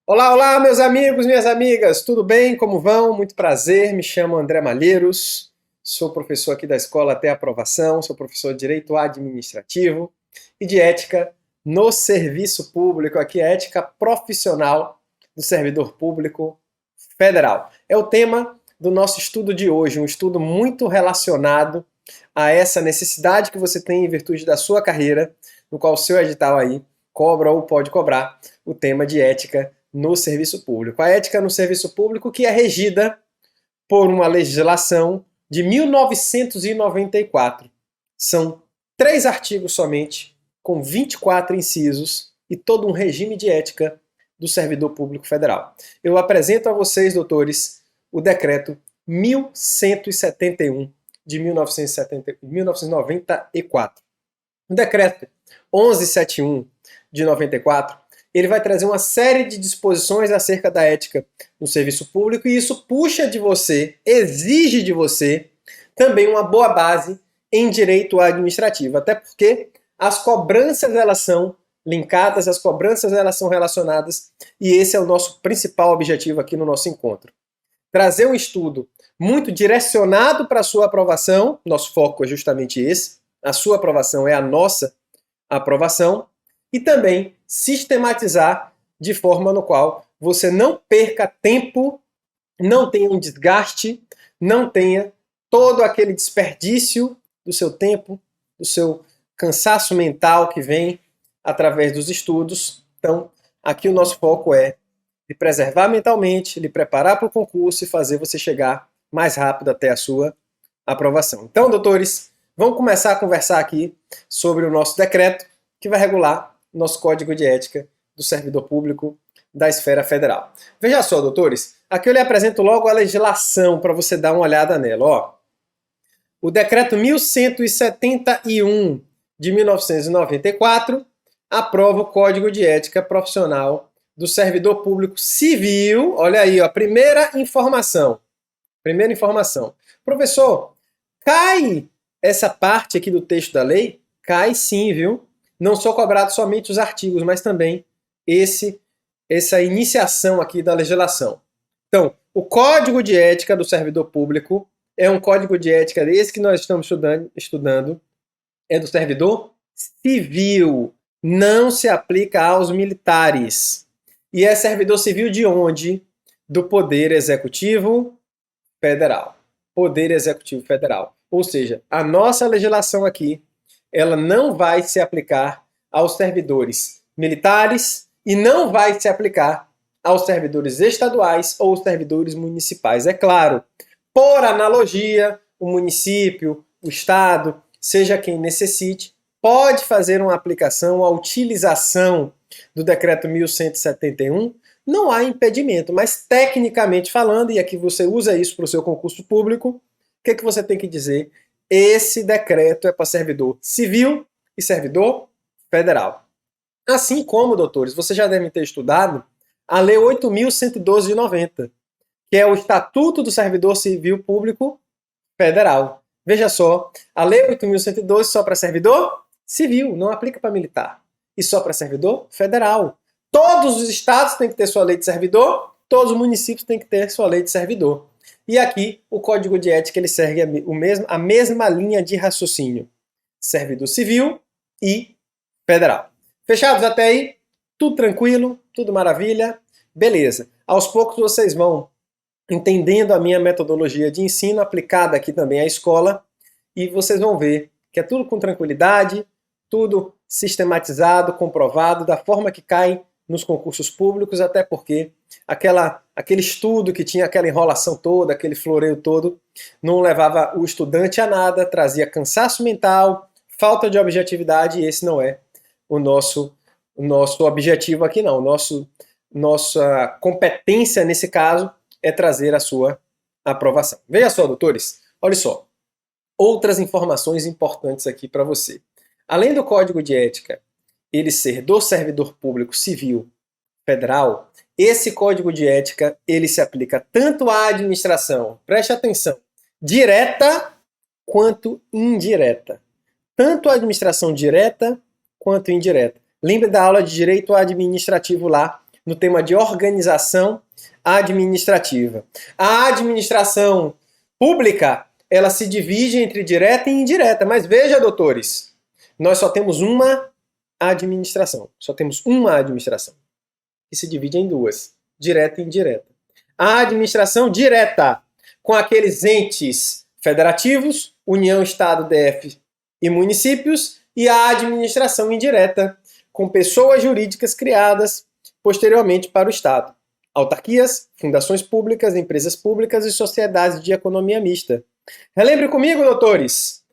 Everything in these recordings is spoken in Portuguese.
Olá, olá, meus amigos, minhas amigas, tudo bem? Como vão? Muito prazer, me chamo André Malheiros, sou professor aqui da Escola Até Aprovação, sou professor de Direito Administrativo e de Ética no Serviço Público, aqui é a ética profissional do servidor público federal. É o tema do nosso estudo de hoje, um estudo muito relacionado a essa necessidade que você tem em virtude da sua carreira, no qual o seu edital aí cobra ou pode cobrar o tema de ética no serviço público. A ética no serviço público que é regida por uma legislação de 1994. São 3 artigos somente, com 24 incisos e todo um regime de ética do servidor público federal. Eu apresento a vocês, doutores, o decreto 1171 de 1994. O decreto 1171 de 94, ele vai trazer uma série de disposições acerca da ética no serviço público e isso puxa de você, exige de você também uma boa base em direito administrativo, até porque as cobranças elas são linkadas, as cobranças elas são relacionadas e esse é o nosso principal objetivo aqui no nosso encontro. Trazer um estudo muito direcionado para a sua aprovação, nosso foco é justamente esse, a sua aprovação é a nossa aprovação, e também sistematizar de forma no qual você não perca tempo, não tenha um desgaste, não tenha todo aquele desperdício do seu tempo, do seu cansaço mental que vem através dos estudos. Então, aqui o nosso foco é lhe preservar mentalmente, lhe preparar para o concurso e fazer você chegar mais rápido até a sua aprovação. Então, doutores, vamos começar a conversar aqui sobre o nosso decreto que vai regular nosso Código de Ética do Servidor Público da Esfera Federal. Veja só, doutores, aqui eu lhe apresento logo a legislação para você dar uma olhada nela. Ó, o Decreto 1171 de 1994 aprova o Código de Ética Profissional do Servidor Público Civil. Olha aí, ó, primeira informação. Primeira informação. Professor, cai essa parte aqui do texto da lei? Cai sim, viu? Não são cobrados somente os artigos, mas também essa iniciação aqui da legislação. Então, o Código de Ética do Servidor Público é um código de ética desse que nós estamos estudando, é do servidor civil, não se aplica aos militares. E é servidor civil de onde? Do Poder Executivo Federal. Poder Executivo Federal. Ou seja, a nossa legislação aqui ela não vai se aplicar aos servidores militares e não vai se aplicar aos servidores estaduais ou servidores municipais. É claro, por analogia, o município, o estado, seja quem necessite, pode fazer uma aplicação, a utilização do decreto 1171, não há impedimento, mas tecnicamente falando, e aqui você usa isso para o seu concurso público, o que você tem que dizer? Esse decreto é para servidor civil e servidor federal. Assim como, doutores, vocês já devem ter estudado a Lei 8.112 de 90, que é o Estatuto do Servidor Civil Público Federal. Veja só, a Lei 8.112 só para servidor civil, não aplica para militar. E só para servidor federal. Todos os estados têm que ter sua lei de servidor, todos os municípios têm que ter sua lei de servidor. E aqui o Código de Ética ele segue a mesma linha de raciocínio. Servidor civil e federal. Fechados até aí? Tudo tranquilo? Tudo maravilha? Beleza. Aos poucos vocês vão entendendo a minha metodologia de ensino aplicada aqui também à escola e vocês vão ver que é tudo com tranquilidade, tudo sistematizado, comprovado, da forma que cai nos concursos públicos, até porque aquele estudo que tinha aquela enrolação toda, aquele floreio todo, não levava o estudante a nada, trazia cansaço mental, falta de objetividade, e esse não é o nosso objetivo aqui não. Nossa competência nesse caso é trazer a sua aprovação. Veja só, doutores, olha só, outras informações importantes aqui para você. Além do Código de Ética ele ser do servidor público civil federal, esse Código de Ética ele se aplica tanto à administração, preste atenção, direta quanto indireta. Tanto a administração direta quanto indireta. Lembre da aula de direito administrativo lá no tema de organização administrativa. A administração pública, ela se divide entre direta e indireta, mas veja, doutores, nós só temos uma administração, que se divide em duas, direta e indireta. A administração direta, com aqueles entes federativos, União, Estado, DF e municípios, e a administração indireta, com pessoas jurídicas criadas posteriormente para o Estado. Autarquias, fundações públicas, empresas públicas e sociedades de economia mista. Relembre comigo, doutores.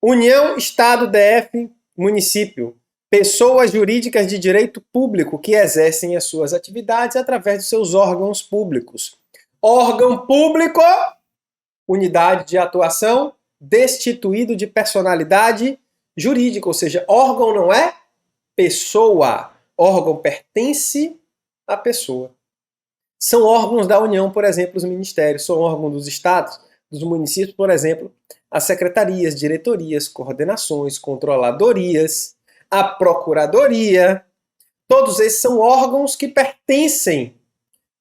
União, Estado, DF, município. Pessoas jurídicas de direito público que exercem as suas atividades através dos seus órgãos públicos. Órgão público, unidade de atuação, destituído de personalidade jurídica, ou seja, órgão não é pessoa. Órgão pertence à pessoa. São órgãos da União, por exemplo, os ministérios, são órgãos dos estados, dos municípios, por exemplo, as secretarias, diretorias, coordenações, controladorias, a procuradoria. Todos esses são órgãos que pertencem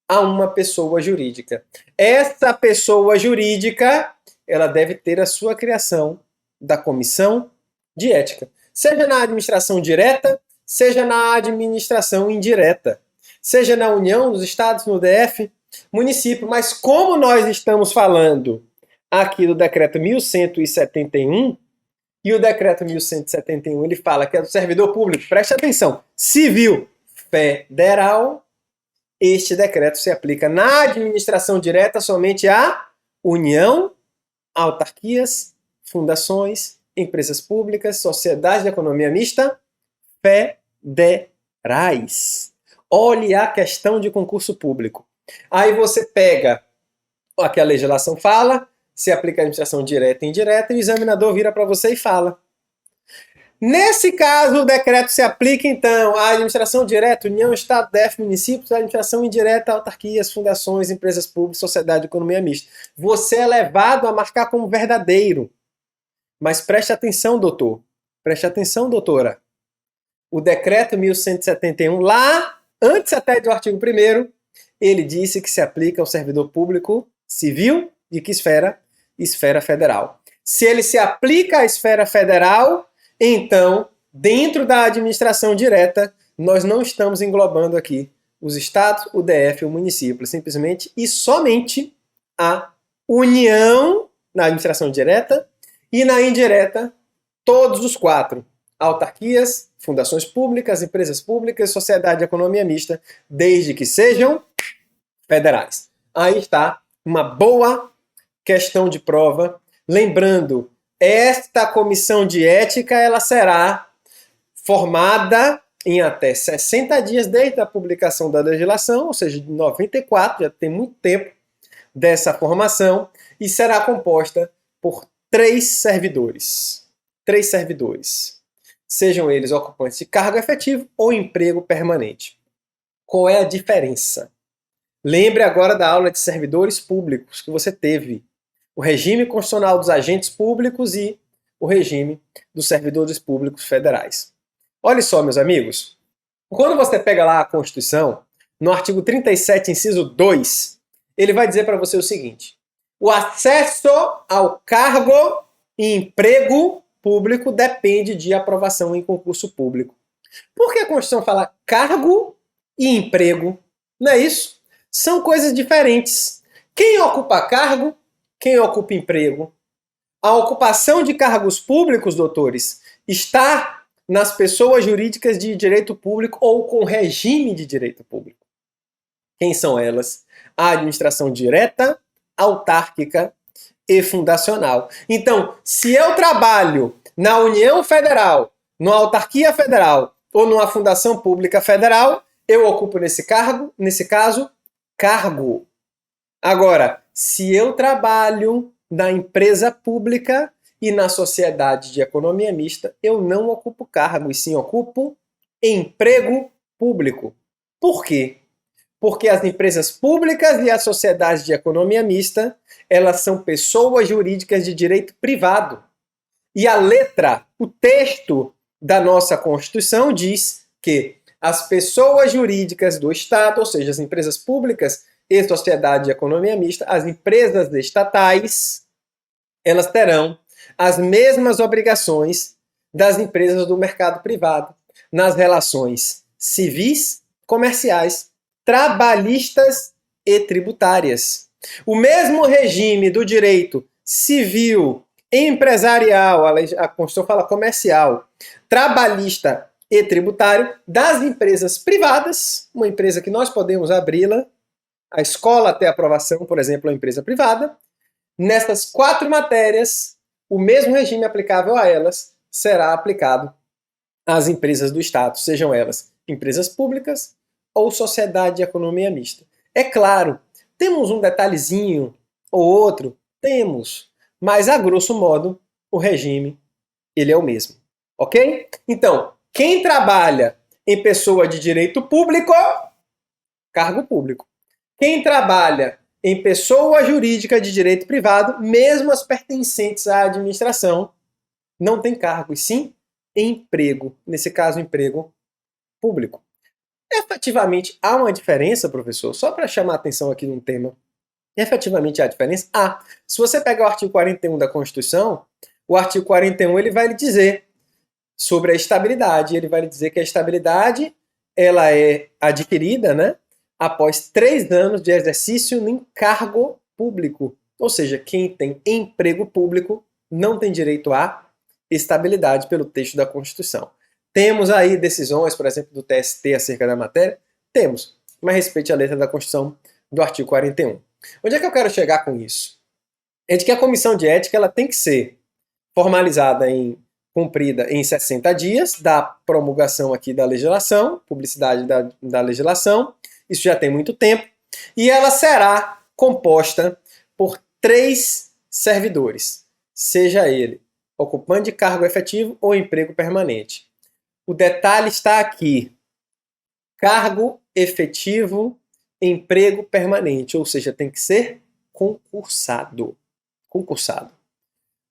a uma pessoa jurídica. Essa pessoa jurídica, ela deve ter a sua criação da comissão de ética, seja na administração direta, seja na administração indireta, seja na União, nos estados, no DF, município. Mas como nós estamos falando aqui do decreto 1171, e o decreto 1171 ele fala que é do servidor público, preste atenção, civil federal, este decreto se aplica na administração direta somente à União, autarquias, fundações, empresas públicas, sociedades de economia mista federais. Olhe a questão de concurso público. Aí você pega o que a legislação fala, se aplica a administração direta e indireta, e o examinador vira para você e fala. Nesse caso, o decreto se aplica, então, à administração direta, União, Estado, DF, municípios, à administração indireta, autarquias, fundações, empresas públicas, sociedade de economia mista. Você é levado a marcar como verdadeiro. Mas preste atenção, doutor. Preste atenção, doutora. O decreto 1171, lá, antes até do artigo 1º, ele disse que se aplica ao servidor público civil de que esfera? Esfera federal. Se ele se aplica à esfera federal, então, dentro da administração direta, nós não estamos englobando aqui os estados, o DF, o município, simplesmente e somente a União na administração direta e na indireta, todos os 4. Autarquias, fundações públicas, empresas públicas, sociedade de economia mista, desde que sejam federais. Aí está uma boa questão de prova. Lembrando, esta comissão de ética ela será formada em até 60 dias desde a publicação da legislação, ou seja, de 94, já tem muito tempo dessa formação, e será composta por 3 servidores. 3 servidores. Sejam eles ocupantes de cargo efetivo ou emprego permanente. Qual é a diferença? Lembre agora da aula de servidores públicos que você teve. O regime constitucional dos agentes públicos e o regime dos servidores públicos federais. Olha só, meus amigos, quando você pega lá a Constituição, no artigo 37, inciso 2, ele vai dizer para você o seguinte: o acesso ao cargo e emprego público depende de aprovação em concurso público. Por que a Constituição fala cargo e emprego? Não é isso? São coisas diferentes. Quem ocupa cargo, quem ocupa emprego? A ocupação de cargos públicos, doutores, está nas pessoas jurídicas de direito público ou com regime de direito público. Quem são elas? A administração direta, autárquica e fundacional. Então, se eu trabalho na União Federal, numa autarquia federal ou numa fundação pública federal, eu ocupo nesse caso, cargo. Agora, se eu trabalho na empresa pública e na sociedade de economia mista, eu não ocupo cargo, e sim ocupo emprego público. Por quê? Porque as empresas públicas e as sociedades de economia mista, elas são pessoas jurídicas de direito privado. E a letra, o texto da nossa Constituição diz que as pessoas jurídicas do Estado, ou seja, as empresas públicas e sociedade de economia mista, as empresas estatais, elas terão as mesmas obrigações das empresas do mercado privado nas relações civis, comerciais, trabalhistas e tributárias. O mesmo regime do direito civil, empresarial, a Constituição fala comercial, trabalhista e tributário das empresas privadas, uma empresa que nós podemos abri-la, a escola até aprovação, por exemplo, é uma empresa privada. Nessas 4 matérias, o mesmo regime aplicável a elas será aplicado às empresas do Estado, sejam elas empresas públicas ou sociedade de economia mista. É claro, temos um detalhezinho ou outro, temos, mas a grosso modo o regime ele é o mesmo, ok? Então, quem trabalha em pessoa de direito público, cargo público. Quem trabalha em pessoa jurídica de direito privado, mesmo as pertencentes à administração, não tem cargo, e sim emprego. Nesse caso, emprego público. Efetivamente, há uma diferença, professor? Só para chamar a atenção aqui de um tema. Efetivamente, há diferença? Se você pegar o artigo 41 da Constituição, o artigo 41 ele vai lhe dizer sobre a estabilidade. Ele vai lhe dizer que a estabilidade ela é adquirida, né, após 3 anos de exercício em cargo público. Ou seja, quem tem emprego público não tem direito à estabilidade pelo texto da Constituição. Temos aí decisões, por exemplo, do TST acerca da matéria? Temos, mas respeite a letra da Constituição do artigo 41. Onde é que eu quero chegar com isso? É de que a comissão de ética ela tem que ser formalizada cumprida em 60 dias da promulgação aqui da legislação, publicidade da legislação, isso já tem muito tempo, e ela será composta por 3 servidores, seja ele ocupante de cargo efetivo ou emprego permanente. O detalhe está aqui, cargo efetivo, emprego permanente, ou seja, tem que ser concursado. Concursado.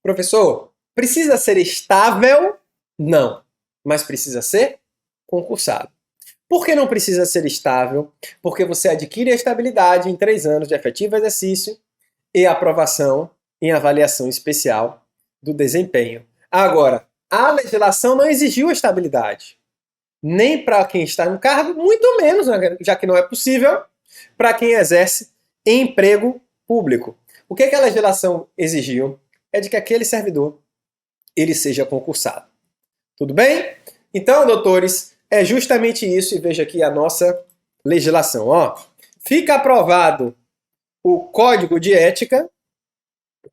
Professor, precisa ser estável? Não, mas precisa ser concursado. Por que não precisa ser estável? Porque você adquire a estabilidade em 3 anos de efetivo exercício e aprovação em avaliação especial do desempenho. Agora, a legislação não exigiu a estabilidade. Nem para quem está no cargo, muito menos, já que não é possível, para quem exerce emprego público. O que a legislação exigiu é de que aquele servidor ele seja concursado. Tudo bem? Então, doutores, é justamente isso, e veja aqui a nossa legislação. Fica aprovado o Código de Ética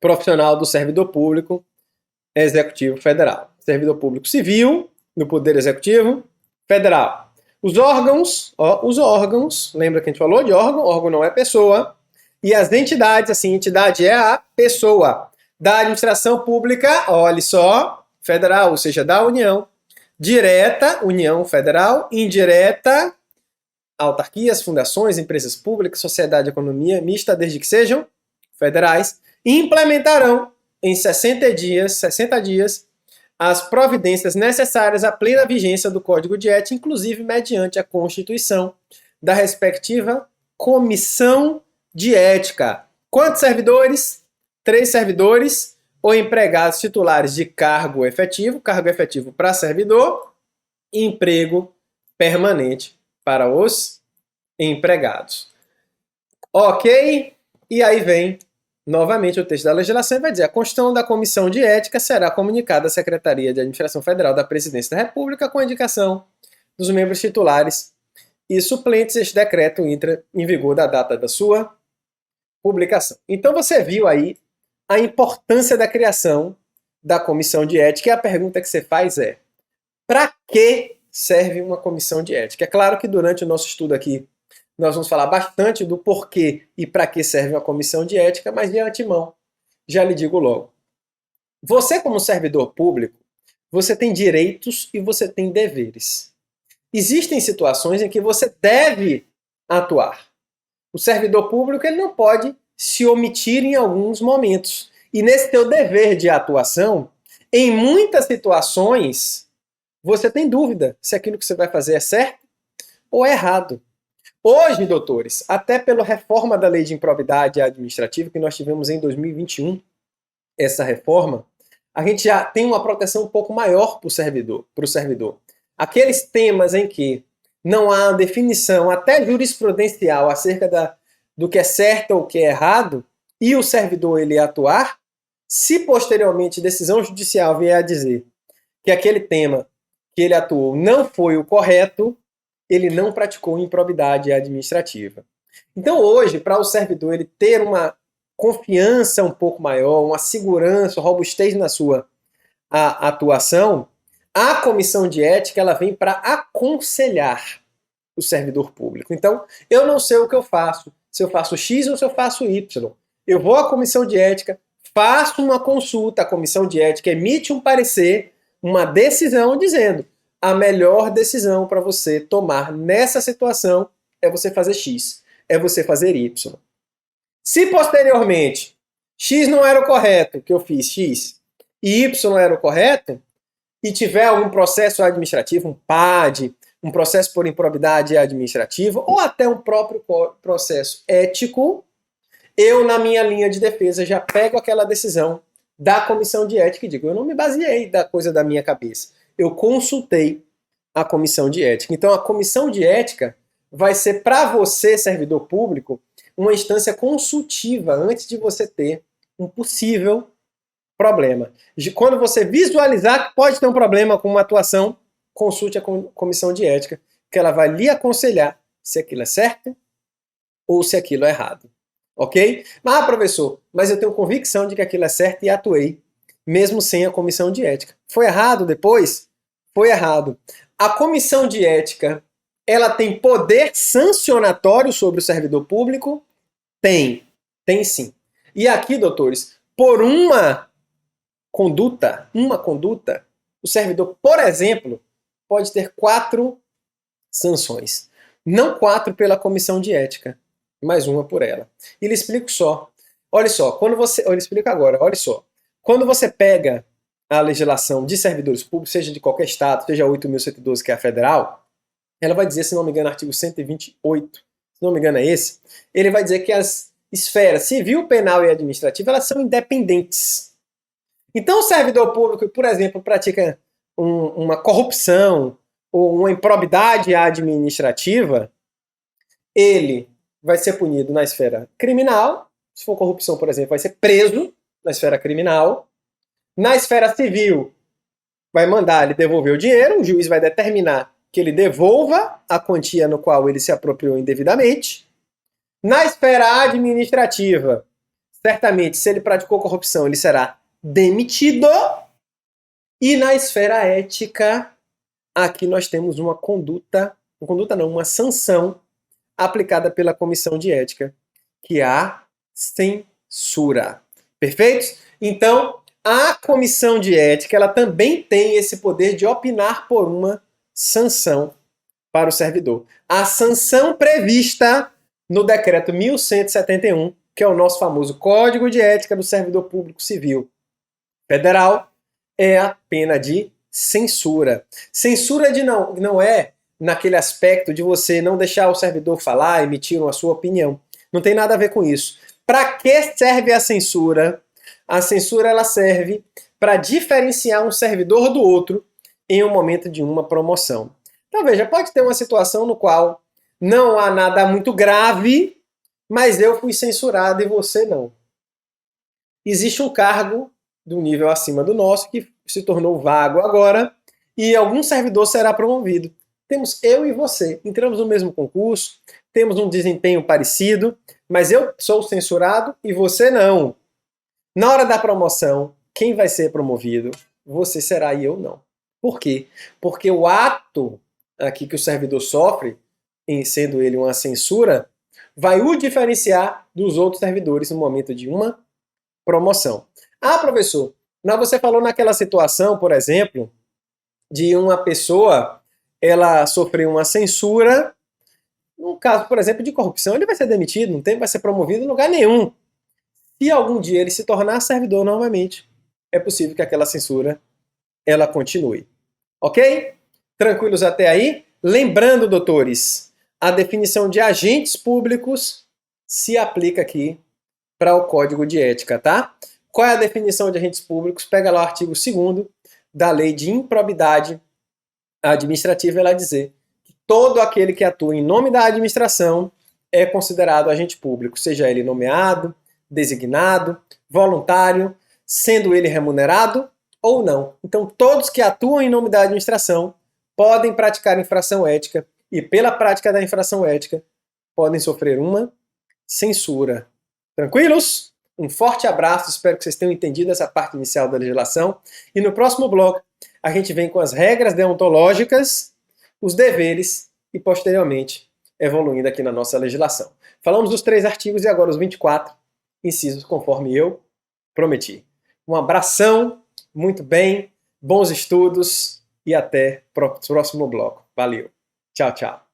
Profissional do Servidor Público Executivo Federal. Servidor Público Civil, do Poder Executivo Federal. Os órgãos, lembra que a gente falou de órgão não é pessoa, e as entidades, assim, entidade é a pessoa da administração pública, olhe só, federal, ou seja, da União, direta, União Federal, indireta, autarquias, fundações, empresas públicas, sociedade de economia mista, desde que sejam federais, implementarão em 60 dias, as providências necessárias à plena vigência do Código de Ética, inclusive mediante a constituição da respectiva Comissão de Ética. Quantos servidores? 3 servidores ou empregados titulares de cargo efetivo para servidor, e emprego permanente para os empregados. Ok? E aí vem novamente o texto da legislação e vai dizer: a constituição da Comissão de Ética será comunicada à Secretaria de Administração Federal da Presidência da República com a indicação dos membros titulares e suplentes. Este decreto entra em vigor da data da sua publicação. Então você viu aí a importância da criação da Comissão de Ética, e a pergunta que você faz é: para que serve uma Comissão de Ética? É claro que durante o nosso estudo aqui nós vamos falar bastante do porquê e para que serve uma Comissão de Ética, mas de antemão já lhe digo logo. Você, como servidor público, você tem direitos e você tem deveres. Existem situações em que você deve atuar. O servidor público ele não pode se omitir em alguns momentos. E nesse teu dever de atuação, em muitas situações, você tem dúvida se aquilo que você vai fazer é certo ou é errado. Hoje, doutores, até pela reforma da lei de improbidade administrativa que nós tivemos em 2021, essa reforma, a gente já tem uma proteção um pouco maior para o servidor. Aqueles temas em que não há definição, até jurisprudencial, acerca do que é certo ou o que é errado, e o servidor ele atuar, se posteriormente decisão judicial vier a dizer que aquele tema que ele atuou não foi o correto, ele não praticou improbidade administrativa. Então hoje, para o servidor ele ter uma confiança um pouco maior, uma segurança, robustez na sua atuação, a comissão de ética ela vem para aconselhar o servidor público. Então, eu não sei o que eu faço, se eu faço X ou se eu faço Y. Eu vou à comissão de ética, faço uma consulta, a comissão de ética emite um parecer, uma decisão dizendo a melhor decisão para você tomar nessa situação é você fazer X, é você fazer Y. Se posteriormente X não era o correto, que eu fiz X, e Y era o correto, e tiver algum processo administrativo, um PAD, um processo por improbidade administrativa, ou até um próprio processo ético, eu, na minha linha de defesa, já pego aquela decisão da comissão de ética e digo, eu não me baseei da coisa da minha cabeça. Eu consultei a comissão de ética. Então, a comissão de ética vai ser, para você, servidor público, uma instância consultiva antes de você ter um possível problema. Quando você visualizar que pode ter um problema com uma atuação, consulte a comissão de ética, que ela vai lhe aconselhar se aquilo é certo ou se aquilo é errado. Ok? Professor, mas eu tenho convicção de que aquilo é certo e atuei, mesmo sem a comissão de ética. Foi errado depois? Foi errado. A comissão de ética, ela tem poder sancionatório sobre o servidor público? Tem sim. E aqui, doutores, por uma conduta, o servidor, por exemplo, pode ter 4 sanções. Não 4 pela comissão de ética, mas uma por ela. E lhe explico só. Olha só, eu lhe explico agora, olha só. Quando você pega a legislação de servidores públicos, seja de qualquer estado, seja 8.112, que é a federal, ela vai dizer, se não me engano, artigo 128, se não me engano é esse, ele vai dizer que as esferas civil, penal e administrativa, elas são independentes. Então, o servidor público, por exemplo, pratica uma corrupção ou uma improbidade administrativa, ele vai ser punido na esfera criminal. Se for corrupção, por exemplo, vai ser preso na esfera criminal. Na esfera civil, vai mandar ele devolver o dinheiro, o juiz vai determinar que ele devolva a quantia no qual ele se apropriou indevidamente. Na esfera administrativa, certamente, se ele praticou corrupção, ele será demitido. E na esfera ética, aqui nós temos uma uma sanção aplicada pela comissão de ética, que é a censura. Perfeito? Então, a comissão de ética, ela também tem esse poder de opinar por uma sanção para o servidor. A sanção prevista no decreto 1171, que é o nosso famoso Código de Ética do Servidor Público Civil Federal, é a pena de censura. Censura não é naquele aspecto de você não deixar o servidor falar, emitir a sua opinião. Não tem nada a ver com isso. Para que serve a censura? A censura ela serve para diferenciar um servidor do outro em um momento de uma promoção. Então veja, pode ter uma situação no qual não há nada muito grave, mas eu fui censurado e você não. Existe um cargo do nível acima do nosso que se tornou vago agora e algum servidor será promovido. Temos eu e você, entramos no mesmo concurso, temos um desempenho parecido, mas eu sou censurado e você não. Na hora da promoção, quem vai ser promovido? Você será e eu não. Por quê? Porque o ato aqui que o servidor sofre, em sendo ele uma censura, vai o diferenciar dos outros servidores no momento de uma promoção. Professor, você falou naquela situação, por exemplo, de uma pessoa, ela sofreu uma censura, no caso, por exemplo, de corrupção, ele vai ser demitido, não vai ser promovido em lugar nenhum. Se algum dia ele se tornar servidor novamente, é possível que aquela censura ela continue. Ok? Tranquilos até aí? Lembrando, doutores, a definição de agentes públicos se aplica aqui para o Código de Ética, tá? Qual é a definição de agentes públicos? Pega lá o artigo 2º da Lei de Improbidade Administrativa, ela dizer que todo aquele que atua em nome da administração é considerado agente público, seja ele nomeado, designado, voluntário, sendo ele remunerado ou não. Então, todos que atuam em nome da administração podem praticar infração ética e, pela prática da infração ética, podem sofrer uma censura. Tranquilos? Um forte abraço, espero que vocês tenham entendido essa parte inicial da legislação. E no próximo bloco, a gente vem com as regras deontológicas, os deveres e, posteriormente, evoluindo aqui na nossa legislação. Falamos dos 3 artigos e agora os 24 incisos, conforme eu prometi. Um abração, muito bem, bons estudos e até o próximo bloco. Valeu. Tchau, tchau.